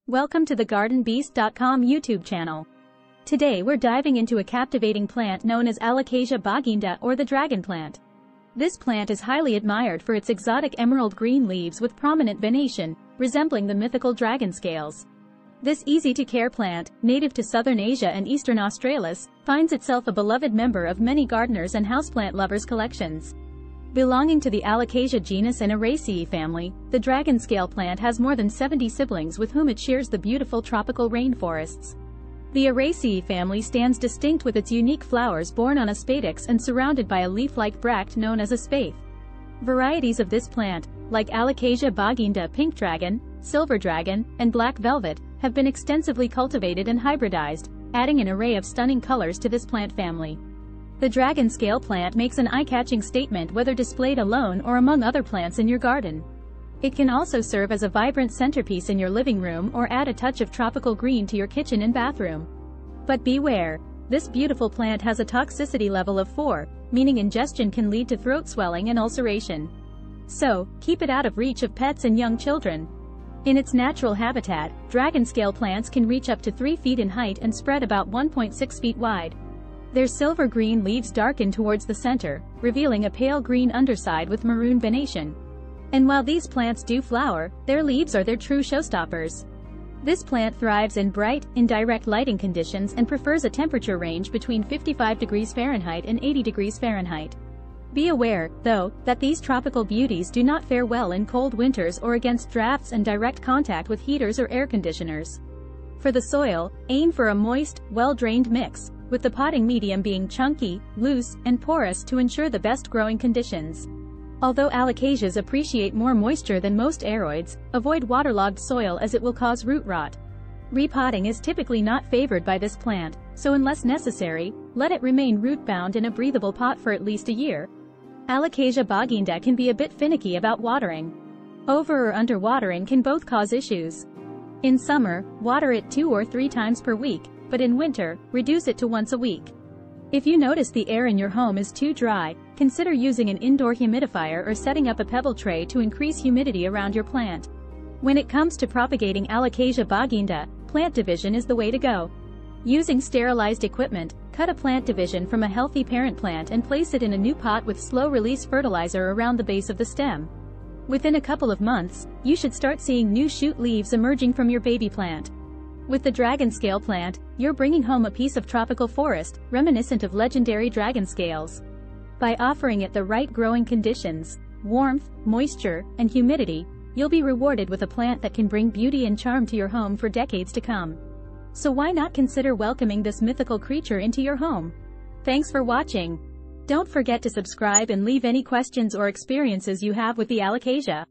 Welcome to the GardenBeast.com YouTube channel. Today we're diving into a captivating plant known as Alocasia Baginda, or the dragon plant. This plant is highly admired for its exotic emerald green leaves with prominent venation, resembling the mythical dragon scales. This easy-to-care plant, native to southern Asia and eastern Australis, finds itself a beloved member of many gardeners' and houseplant lovers' collections. Belonging to the Alocasia genus and Araceae family, the dragon scale plant has more than 70 siblings with whom it shares the beautiful tropical rainforests. The Araceae family stands distinct with its unique flowers borne on a spadix and surrounded by a leaf-like bract known as a spathe. Varieties of this plant, like Alocasia Baginda pink dragon, silver dragon, and black velvet, have been extensively cultivated and hybridized, adding an array of stunning colors to this plant family. The dragon scale plant makes an eye-catching statement whether displayed alone or among other plants in your garden. It can also serve as a vibrant centerpiece in your living room or add a touch of tropical green to your kitchen and bathroom. But beware, this beautiful plant has a toxicity level of 4, meaning ingestion can lead to throat swelling and ulceration. So, keep it out of reach of pets and young children. In its natural habitat, dragon scale plants can reach up to 3 feet in height and spread about 1.6 feet wide. Their silver-green leaves darken towards the center, revealing a pale green underside with maroon venation. And while these plants do flower, their leaves are their true showstoppers. This plant thrives in bright, indirect lighting conditions and prefers a temperature range between 55 degrees Fahrenheit and 80 degrees Fahrenheit. Be aware, though, that these tropical beauties do not fare well in cold winters or against drafts and direct contact with heaters or air conditioners. For the soil, aim for a moist, well-drained mix, with the potting medium being chunky, loose, and porous to ensure the best growing conditions. Although alocasias appreciate more moisture than most aroids, avoid waterlogged soil as it will cause root rot. Repotting is typically not favored by this plant, so unless necessary, let it remain root-bound in a breathable pot for at least a year. Alocasia Baginda can be a bit finicky about watering. Over or under watering can both cause issues. In summer, water it 2 or 3 times per week, but in winter, reduce it to once a week. If you notice the air in your home is too dry, consider using an indoor humidifier or setting up a pebble tray to increase humidity around your plant. When it comes to propagating Alocasia Baginda, plant division is the way to go. Using sterilized equipment, cut a plant division from a healthy parent plant and place it in a new pot with slow-release fertilizer around the base of the stem. Within a couple of months, you should start seeing new shoot leaves emerging from your baby plant. With the dragon scale plant, you're bringing home a piece of tropical forest, reminiscent of legendary dragon scales. By offering it the right growing conditions, warmth, moisture, and humidity, you'll be rewarded with a plant that can bring beauty and charm to your home for decades to come. So why not consider welcoming this mythical creature into your home? Thanks for watching. Don't forget to subscribe and leave any questions or experiences you have with the Alocasia.